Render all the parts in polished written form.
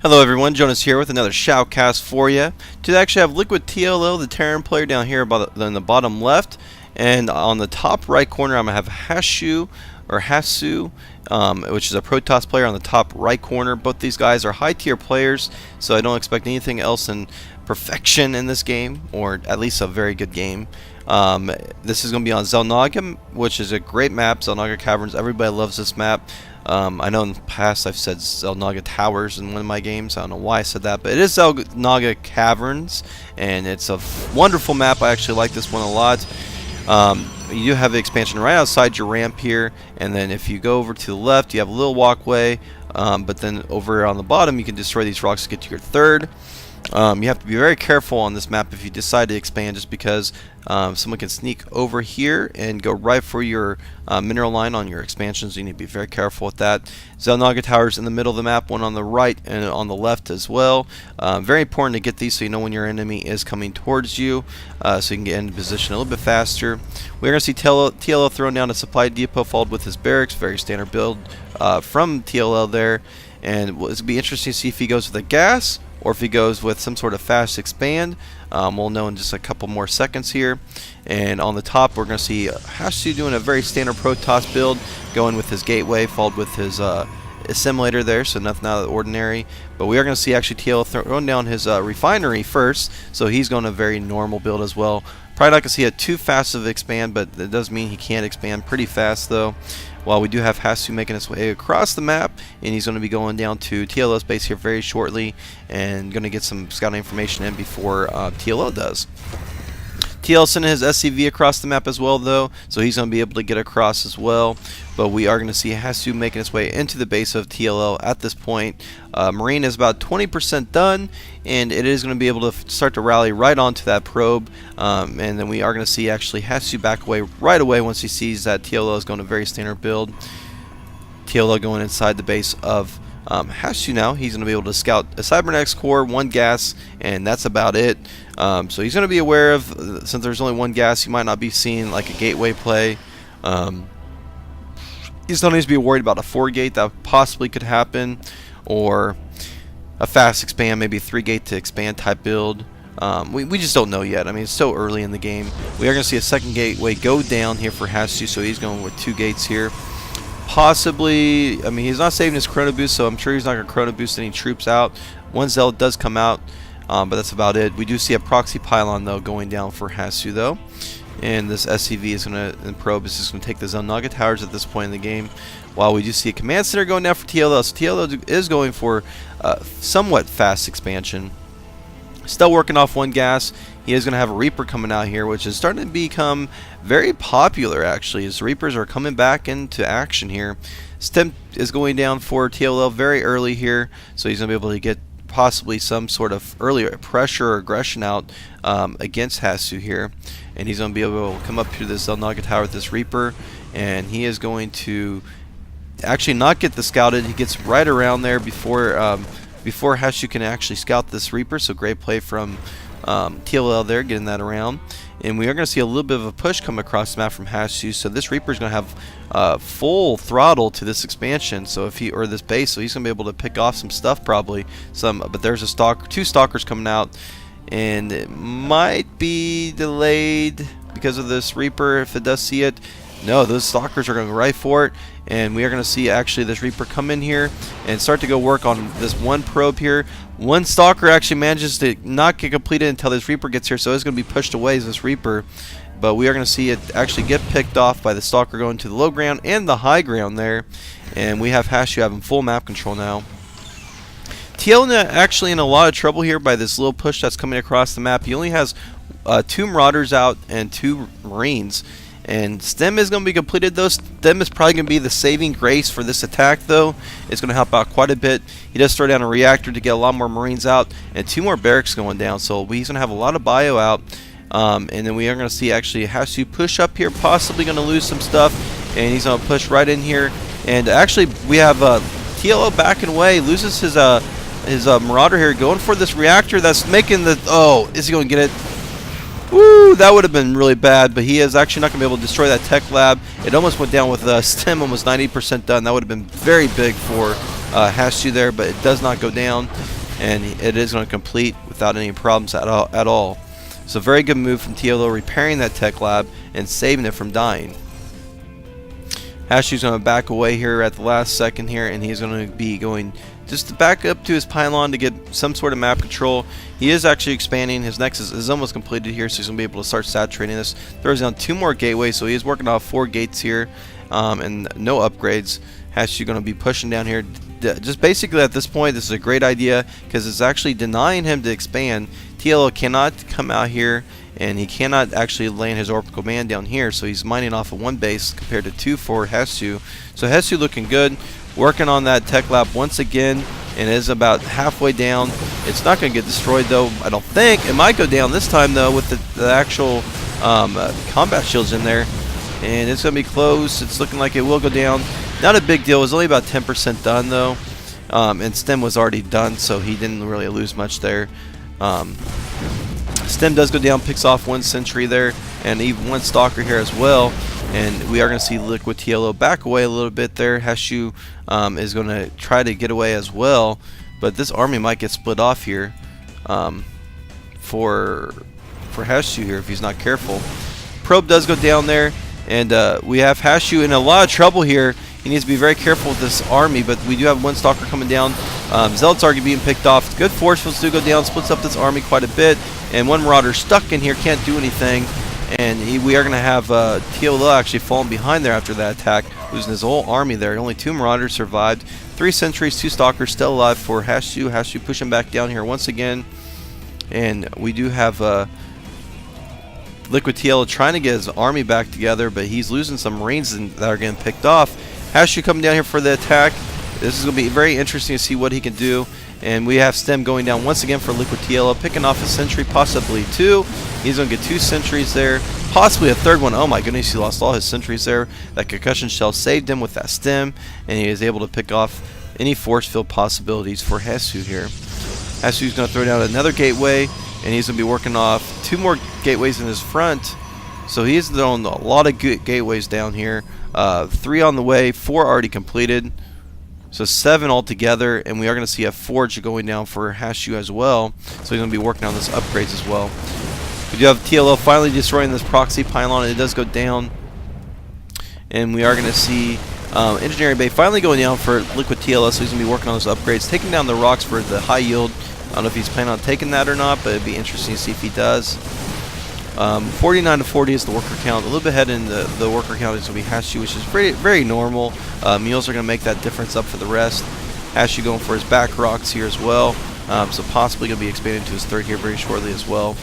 Hello everyone, Jonas here with another shoutcast for you. Today I actually have LiquidTLO, the Terran player, down here in the bottom left, and on the top right corner I'm going to have mouzHasu, which is a Protoss player on the top right corner. Both these guys are high tier players, so I don't expect anything else in perfection in this game, or at least a very good game. This is going to be on Xel'Naga, which is a great map, Xel'Naga Caverns. Everybody loves this map. I know in the past I've said Xel'Naga Towers in one of my games. I don't know why I said that, but it is Xel'Naga Caverns, and it's a wonderful map. I actually like this one a lot. You do have the expansion right outside your ramp here, and then if you go over to the left, you have a little walkway, but then over on the bottom you can destroy these rocks to get to your third. You have to be very careful on this map if you decide to expand, just because someone can sneak over here and go right for your mineral line on your expansions. You need to be very careful with that. Xel'Naga Towers in the middle of the map, one on the right and on the left as well. Very important to get these so you know when your enemy is coming towards you, so you can get into position a little bit faster. We're going to see TLO throwing down a supply depot followed with his barracks. Very standard build from TLO there. And it's going to be interesting to see if he goes with a gas or if he goes with some sort of fast expand. We'll know in just a couple more seconds here. And on the top we're going to see mouzHasu doing a very standard Protoss build, going with his gateway followed with his assimilator there, so nothing out of the ordinary. But we are going to see actually TL throwing down his refinery first, so he's going a very normal build as well. Probably not going to see a too fast of expand, but that does mean he can expand pretty fast though. While we do have mouzHasu making his way across the map, and he's going to be going down to TLO's base here very shortly, and going to get some scouting information in before TLO does. TL sending his SCV across the map as well though, so he's going to be able to get across as well. But we are going to see mouzHasu making his way into the base of TLO at this point. Marine is about 20% done, and it is going to be able to start to rally right onto that probe. And then we are going to see actually mouzHasu back away right away once he sees that TLO is going to very standard build. TLO going inside the base of mouzHasu now. He's going to be able to scout a cybernetics core, one gas, and that's about it. So he's going to be aware of, since there's only one gas, he might not be seeing like a gateway play. He still needs to be worried about a 4-gate that possibly could happen, or a fast expand, maybe a 3-gate to expand type build. We just don't know yet. I mean, it's so early in the game. We are going to see a second gateway go down here for mouzHasu, so he's going with 2 gates here. Possibly, I mean, he's not saving his chrono boost, so I'm sure he's not going to chrono boost any troops out. One Zell does come out, but that's about it. We do see a proxy pylon though going down for mouzHasu though, and this SCV is going to, and probe is just going to take the Xel'Naga Towers at this point in the game. While we do see a command center going down for TLO, so TLO is going for somewhat fast expansion. Still working off one gas. He is going to have a Reaper coming out here, which is starting to become very popular actually, as Reapers are coming back into action here. Stem is going down for TLO very early here, so he's going to be able to get possibly some sort of early pressure or aggression out against mouzHasu here. And he's going to be able to come up to this Xel'Naga Tower with this Reaper, and he is going to actually not get the scouted. He gets right around there before mouzHasu can actually scout this Reaper, so great play from TLL there, getting that around. And we are going to see a little bit of a push come across the map from mouzHasu, so this Reaper is going to have full throttle to this expansion, so if he, or this base, so he's going to be able to pick off some stuff probably. But there's a two stalkers coming out, and it might be delayed because of this Reaper if it does see it. No, those stalkers are going to go right for it, and we are going to see actually this Reaper come in here and start to go work on this one probe here. One stalker actually manages to not get completed until this Reaper gets here, so it's going to be pushed away as this Reaper. But we are going to see it actually get picked off by the stalker going to the low ground and the high ground there, and we have mouzHasu having full map control now. TL actually in a lot of trouble here by this little push that's coming across the map. He only has 2 Marauders out and 2 Marines. And Stem is going to be completed though. Stem is probably going to be the saving grace for this attack though. It's going to help out quite a bit. He does throw down a reactor to get a lot more Marines out, and 2 more barracks going down, so he's going to have a lot of bio out. And then we are going to see actually mouzHasu push up here, possibly going to lose some stuff, and he's going to push right in here. And actually we have TLO backing away, loses his Marauder here, going for this reactor that's making the, oh, is he going to get it? Woo, that would have been really bad, but he is actually not going to be able to destroy that tech lab. It almost went down with Stem almost 90% done. That would have been very big for mouzHasu there, but it does not go down. and it is going to complete without any problems at all. So very good move from TLO, repairing that tech lab and saving it from dying. HaShu's going to back away here at the last second here, and he's going to be going just to back up to his pylon to get some sort of map control. He is actually expanding. His nexus is almost completed here, so he's going to be able to start saturating this. Throws down 2 more gateways, so he is working off 4 gates here, and no upgrades. HaShu going to be pushing down here. Just basically at this point, this is a great idea because it's actually denying him to expand. TLO cannot come out here, and he cannot actually land his orbital command down here, so he's mining off of 1 base compared to 2 for HaShu. So HaShu looking good, working on that tech lab once again, and is about halfway down. It's not going to get destroyed though, I don't think. It might go down this time though with the actual combat shields in there, and it's going to be close. It's looking like it will go down. Not a big deal. It was only about 10% done though, and Stem was already done, so he didn't really lose much there. Stem does go down, picks off 1 sentry there, and even 1 stalker here as well. And we are going to see LiquidTLO back away a little bit there. HaShu is going to try to get away as well, but this army might get split off here for HaShu here if he's not careful. Probe does go down there, and we have HaShu in a lot of trouble here. He needs to be very careful with this army, but we do have 1 stalker coming down. Zealots are being picked off. Good force fields do go down, splits up this army quite a bit, and 1 marauder stuck in here, can't do anything. And we are going to have TLO actually falling behind there after that attack, losing his whole army there. Only 2 marauders survived. 3 sentries, 2 stalkers still alive for HaShu. HaShu pushing back down here once again. And we do have LiquidTLO trying to get his army back together, but he's losing some marines that are getting picked off. HaShu coming down here for the attack. This is going to be very interesting to see what he can do. And we have Stem going down once again for LiquidTLO, picking off a sentry, possibly 2. He's going to get 2 sentries there, possibly a 3rd one. Oh my goodness, he lost all his sentries there. That concussion shell saved him with that Stem, and he is able to pick off any force field possibilities for HaShu here. HaShu's going to throw down another gateway, and he's going to be working off 2 more gateways in his front. So he's throwing a lot of gateways down here. 3 on the way, 4 already completed. So 7 altogether, and we are going to see a forge going down for HaShu as well. So he's going to be working on those upgrades as well. We do have TLO finally destroying this proxy pylon, and it does go down. And we are going to see Engineering Bay finally going down for LiquidTLO, so he's going to be working on those upgrades, taking down the rocks for the high yield. I don't know if he's planning on taking that or not, but it'd be interesting to see if he does. 49 to 40 is the worker count. A little bit ahead in the worker count is going to be HaShu, which is very normal. Mules are going to make that difference up for the rest. HaShu going for his back rocks here as well. So possibly going to be expanding to his 3rd here very shortly as well.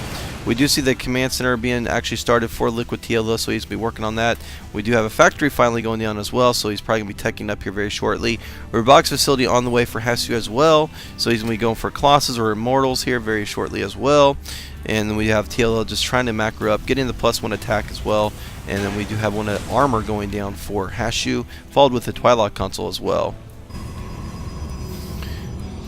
We do see the command center being actually started for LiquidTLO, so he's going to be working on that. We do have a factory finally going down as well, so he's probably going to be teching up here very shortly. Robotics facility on the way for HaShu as well, so he's going to be going for Colossus or Immortals here very shortly as well. And then we have TLO just trying to macro up, getting the +1 attack as well. And then we do have 1 armor going down for HaShu, followed with the Twilight console as well.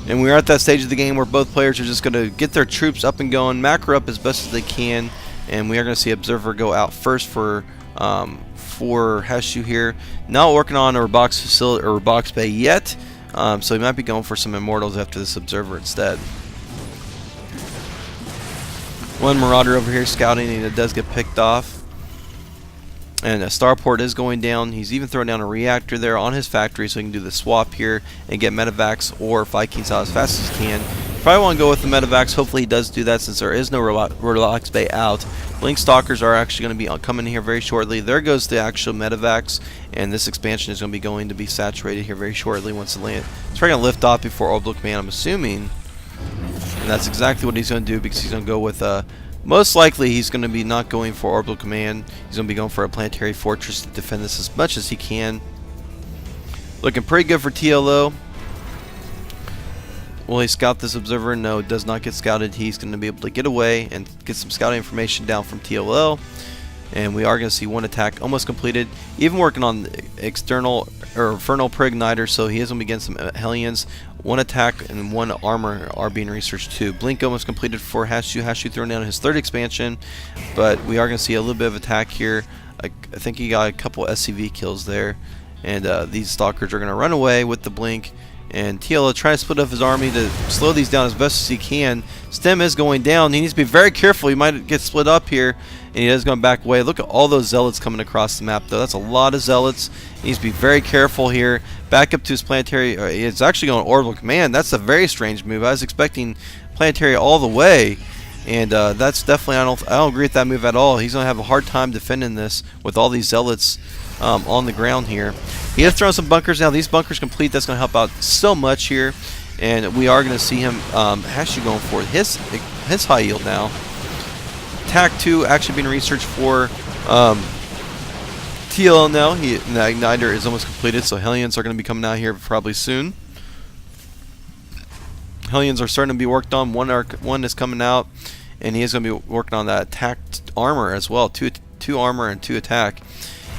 And we're at that stage of the game where both players are just going to get their troops up and going, macro up as best as they can, and we are going to see Observer go out first for HaShu here. Not working on a box facility or box bay yet, so he might be going for some Immortals after this Observer instead. 1 Marauder over here scouting, and it does get picked off. And a starport is going down. He's even throwing down a reactor there on his factory so he can do the swap here and get medevacs or Vikings out as fast as he can. Probably want to go with the medevacs. Hopefully he does do that since there is no Relax Bay out. Blink Stalkers are actually going to be coming in here very shortly. There goes the actual medevacs, and this expansion is going to be saturated here very shortly once it lands. It's probably going to lift off before Orbital Command, I'm assuming. And that's exactly what he's going to do, because he's going to go with most likely he's going to be not going for Orbital Command. He's going to be going for a Planetary Fortress to defend this as much as he can. Looking pretty good for TLO. Will he scout this Observer? No, it does not get scouted. He's going to be able to get away and get some scouting information down from TLO. And we are going to see 1 attack almost completed. Even working on external or Infernal Preigniter, so he is going to be getting some Hellions. 1 attack and 1 armor are being researched too. Blink almost completed for HaShu. HaShu throwing down his 3rd expansion, but we are going to see a little bit of attack here. I think he got a couple SCV kills there, and these Stalkers are going to run away with the Blink, And TLO trying to split up his army to slow these down as best as he can. Stem is going down. He needs to be very careful. He might get split up here. And he is going to back away. Look at all those zealots coming across the map, though. That's a lot of zealots. He needs to be very careful here. Back up to his planetary. It's actually going to orbital command. That's a very strange move. I was expecting planetary all the way. And that's definitely, I don't agree with that move at all. He's going to have a hard time defending this with all these zealots on the ground here. He has thrown some bunkers now. These bunkers complete. That's going to help out so much here. And we are going to see him actually going for his high yield now. Attack 2 actually being researched for TL now. The igniter is almost completed, so Hellions are going to be coming out here probably soon. Hellions are starting to be worked on. One is coming out, and he is going to be working on that attack armor as well. Two armor and 2 attack.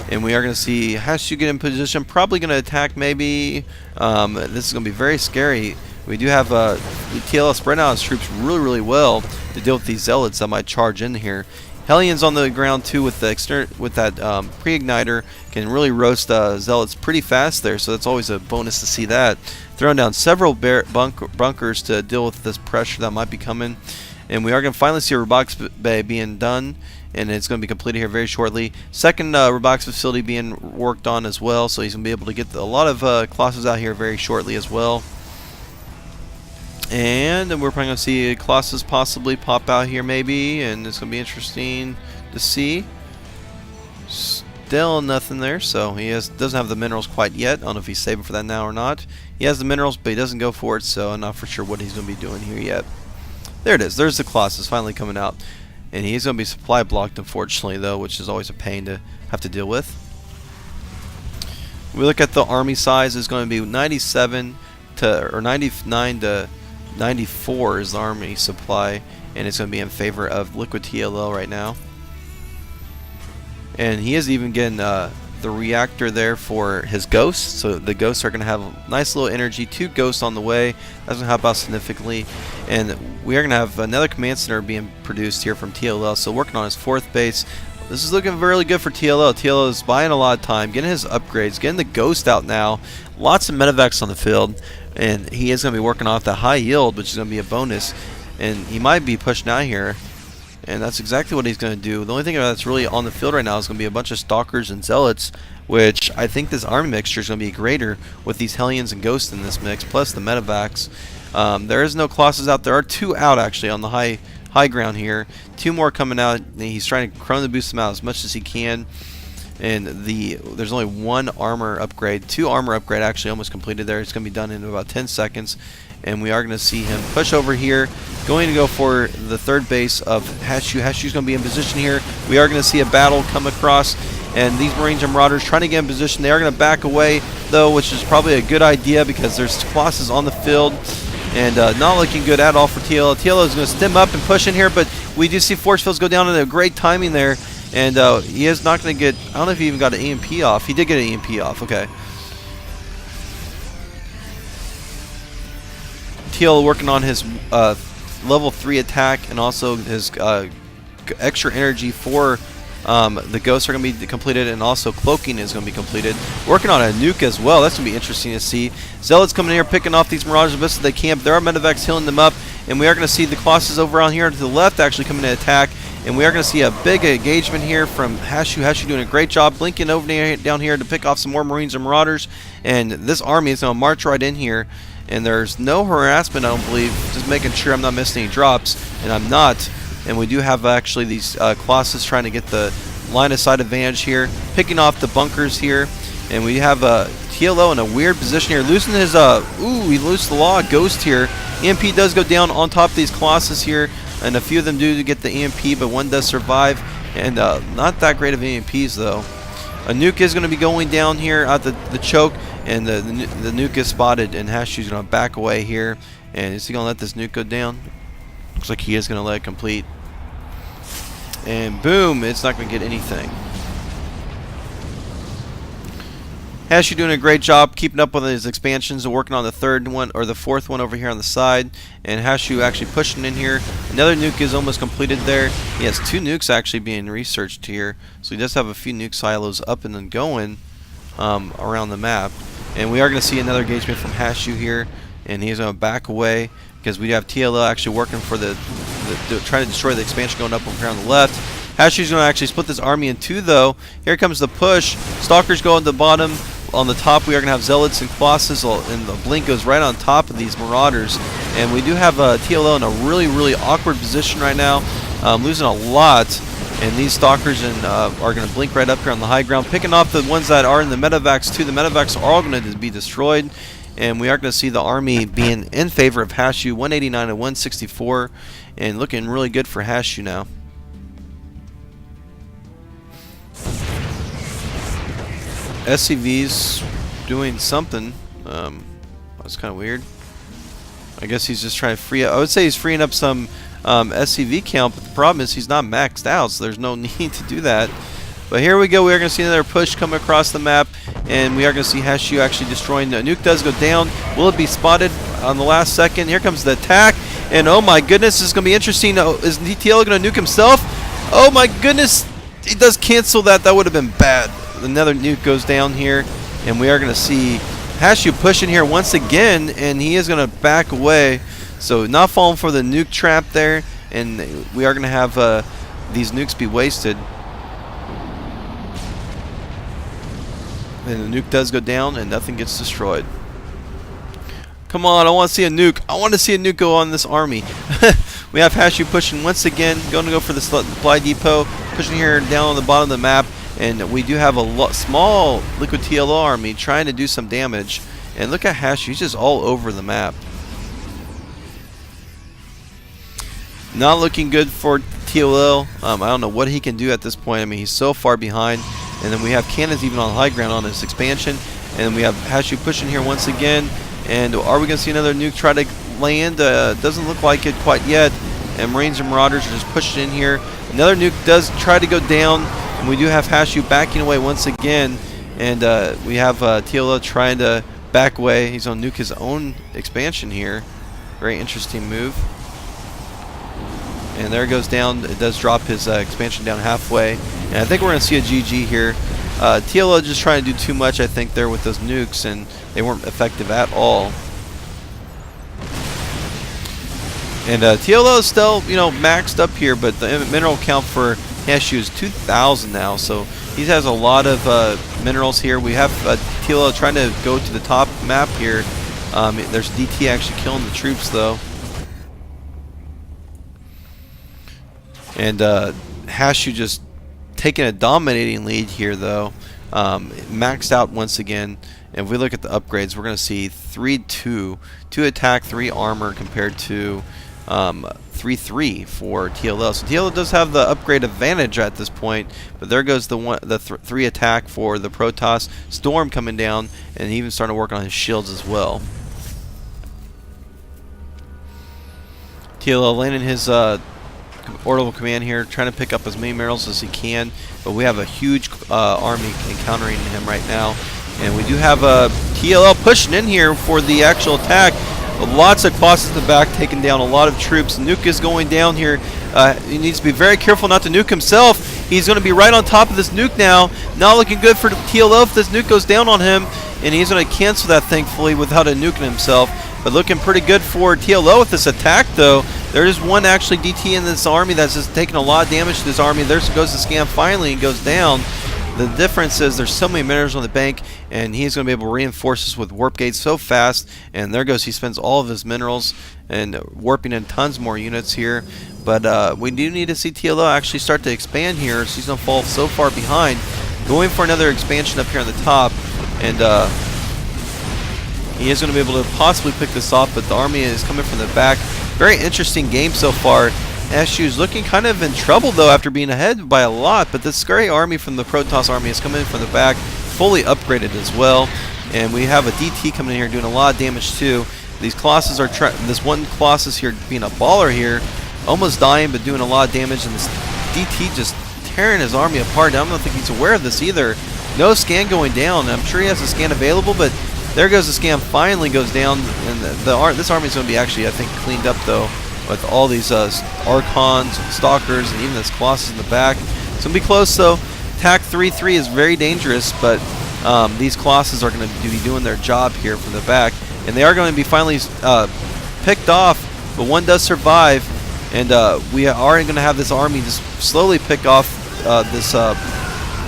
And we are going to see Hasu get in position. Probably going to attack maybe. This is going to be very scary. We do have TLO spread out his troops really well to deal with these zealots that might charge in here. Hellions on the ground too with that pre-igniter can really roast zealots pretty fast there, so that's always a bonus to see that. Throwing down several bunkers to deal with this pressure that might be coming. And we are going to finally see a robotics bay being done, and it's going to be completed here very shortly. Second robotics facility being worked on as well, so he's going to be able to get a lot of Colossus out here very shortly as well. And we're probably going to see Colossus possibly pop out here maybe, and it's going to be interesting to see. Still nothing there, so he doesn't have the minerals quite yet. I don't know if he's saving for that now or not. He has the minerals, but he doesn't go for it, so I'm not for sure what he's going to be doing here yet. There it is. There's the Colossus finally coming out. And he's going to be supply blocked, unfortunately, though, which is always a pain to have to deal with. We look at the army size. Is going to be 99 to 94 is the army supply, and it's going to be in favor of LiquidTLO right now. And he is even getting the reactor there for his ghosts, so the ghosts are going to have a nice little energy. 2 ghosts on the way. That's going to help out significantly. And we are going to have another command center being produced here from TLO, so working on his 4th base. This is looking really good for TLO. TLO is buying a lot of time, getting his upgrades, getting the ghost out now. Lots of medevacs on the field, and he is going to be working off the high yield, which is going to be a bonus. And he might be pushing out here, and that's exactly what he's going to do. The only thing that's really on the field right now is going to be a bunch of stalkers and zealots, which I think this army mixture is going to be greater with these Hellions and ghosts in this mix, plus the medevacs. There is no Colossus out. There are 2 out actually on the high ground here. 2 more coming out. He's trying to chrono boost them out as much as he can. And there's only 1 armor upgrade. 2 armor upgrade actually almost completed there. It's going to be done in about 10 seconds. And we are going to see him push over here. Going to go for the 3rd base of Hasu. Hasu's going to be in position here. We are going to see a battle come across. And these Marines and Marauders trying to get in position. They are going to back away, though, which is probably a good idea because there's Colossus on the field. And not looking good at all for TLO. TLO is going to stem up and push in here, but we do see force fields go down in a great timing there. And he is not going to get, I don't know if he even got an EMP off. He did get an EMP off, okay. TL working on his level 3 attack and also his extra energy for the ghosts are going to be completed, and also cloaking is going to be completed. Working on a nuke as well. That's going to be interesting to see. Zealots coming in here picking off these Mirages as best as they can. There are medevacs healing them up, and we are going to see the Colossus over on here to the left actually coming to attack. And we are going to see a big engagement here from Hasu. Hasu doing a great job blinking over down here to pick off some more Marines and Marauders. And this army is going to march right in here. And there's no harassment, I don't believe. Just making sure I'm not missing any drops. And I'm not. And we do have actually these Colossus trying to get the line of sight advantage here. Picking off the bunkers here. And we have TLO in a weird position here. Losing his, he lost the law ghost here. EMP does go down on top of these Colossus here. And a few of them do get the EMP, but one does survive. And not that great of EMPs, though. A nuke is going to be going down here at the choke. And the nuke is spotted. And Hasu's going to back away here. And is he going to let this nuke go down? Looks like he is going to let it complete. And boom, it's not going to get anything. Hasu doing a great job keeping up with his expansions and working on the 3rd one or the 4th one over here on the side. And Hasu actually pushing in here. Another nuke is almost completed there. He has 2 nukes actually being researched here. So he does have a few nuke silos up and then going around the map. And we are going to see another engagement from mouzHasu here, and he's going to back away because we have TLO actually working for trying to destroy the expansion going up over here on the left. mouzHasu's going to actually split this army in two, though. Here comes the push. Stalkers go on the bottom. On the top, we are going to have Zealots and Colossus, and the Blink goes right on top of these Marauders. And we do have TLO in a really, really awkward position right now, losing a lot. And these Stalkers are going to blink right up here on the high ground, picking off the ones that are in the medevacs too. The medevacs are all going to be destroyed. And we are going to see the army being in favor of mouzHasu, 189 to 164, and looking really good for mouzHasu now. SCV's doing something. That's kind of weird. I guess he's just trying to free up. I would say he's freeing up some SCV count, but the problem is he's not maxed out, so there's no need to do that. But here we go. We are going to see another push come across the map, and we are going to see mouzHasu actually destroying. The nuke does go down. Will it be spotted on the last second? Here comes the attack, and oh my goodness, this is going to be interesting. Is TLO going to nuke himself? Oh my goodness, he does cancel that. That would have been bad. Another nuke goes down here, and we are going to see mouzHasu pushing here once again, and he is going to back away. So not falling for the nuke trap there, and we are going to have these nukes be wasted. And the nuke does go down, and nothing gets destroyed. Come on, I want to see a nuke. I want to see a nuke go on this army. We have mouzHasu pushing once again, going to go for the supply depot, pushing here down on the bottom of the map. And we do have a small LiquidTLO army trying to do some damage. And look at mouzHasu, he's just all over the map. Not looking good for TLO. I don't know what he can do at this point. I mean, he's so far behind. And then we have cannons even on high ground on this expansion. And then we have mouzHasu pushing here once again. And are we going to see another nuke try to land? Doesn't look like it quite yet. And Marines and Marauders are just pushing in here. Another nuke does try to go down. And we do have mouzHasu backing away once again. And we have TLO trying to back away. He's going to nuke his own expansion here. Very interesting move. And there it goes down. It does drop his expansion down halfway. And I think we're going to see a GG here. TLO just trying to do too much, I think, there with those nukes, and they weren't effective at all. And TLO is still, maxed up here, but the mineral count for mouzHasu is 2,000 now, so he has a lot of minerals here. We have TLO trying to go to the top map here. There's DT actually killing the troops, though. And mouzHasu just taking a dominating lead here, though. Maxed out once again. And if we look at the upgrades, we're going to see 3-2, 2 attack, 3 armor compared to 3-3 for TLO. So TLO does have the upgrade advantage at this point, but there goes the 3 attack for the Protoss. Storm coming down, and even starting to work on his shields as well. TLO landing his orbital command here, trying to pick up as many minerals as he can, but we have a huge army encountering him right now. And we do have TLO pushing in here for the actual attack. Lots of Colossus in the back, taking down a lot of troops. Nuke is going down here. He needs to be very careful not to nuke himself. He's going to be right on top of this nuke now. Not looking good for TLO if this nuke goes down on him. And he's going to cancel that, thankfully, without a nuking himself. But looking pretty good for TLO with this attack, though. There is one actually DT in this army that's just taking a lot of damage to this army. There goes the scam finally and goes down. The difference is there's so many minerals on the bank, and he's going to be able to reinforce this with warp gates so fast. And there goes, he spends all of his minerals and warping in tons more units here. But we do need to see TLO actually start to expand here, so he's going to fall so far behind. Going for another expansion up here on the top, and he is going to be able to possibly pick this off, but the army is coming from the back. Very interesting game so far. mouzHasu is looking kind of in trouble, though, after being ahead by a lot, but this scary army from the Protoss army is coming in from the back, fully upgraded as well. And we have a DT coming in here doing a lot of damage, too. These Colossus are this one Colossus here being a baller here, almost dying, but doing a lot of damage, and this DT just tearing his army apart. I don't think he's aware of this either. No scan going down. I'm sure he has a scan available, but there goes the scan, finally goes down, and this army is going to be actually, I think, cleaned up, though, with all these Archons, Stalkers, and even this Colossus in the back. It's going to be close, though. Attack 3-3 is very dangerous, but these Colossus are going to be doing their job here from the back, and they are going to be finally picked off, but one does survive, and we are going to have this army just slowly pick off this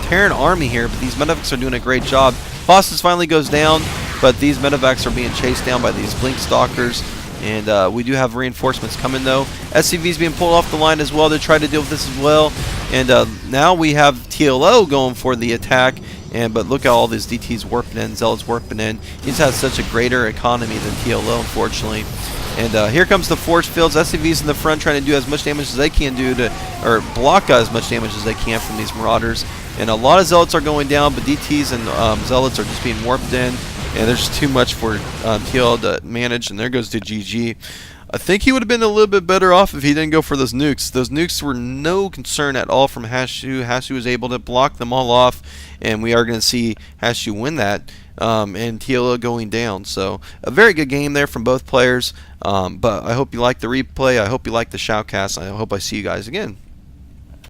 Terran army here, but these medevacs are doing a great job. Colossus finally goes down, but these medevacs are being chased down by these Blink Stalkers, and we do have reinforcements coming though. SCV is being pulled off the line as well to try to deal with this as well, and now we have TLO going for the attack, but look at all these DTs warping in, Zealots warping in. He's had such a greater economy than TLO, unfortunately. And here comes the force fields. SCV's in the front trying to do as much damage as they can do or block as much damage as they can from these Marauders. And a lot of Zealots are going down, but DTs and Zealots are just being warped in. And there's too much for TL to manage, and there goes to GG. I think he would have been a little bit better off if he didn't go for those nukes. Those nukes were no concern at all from mouzHasu. mouzHasu was able to block them all off, and we are going to see mouzHasu win that, and TLO going down. So a very good game there from both players, but I hope you liked the replay. I hope you liked the shoutcast. I hope I see you guys again.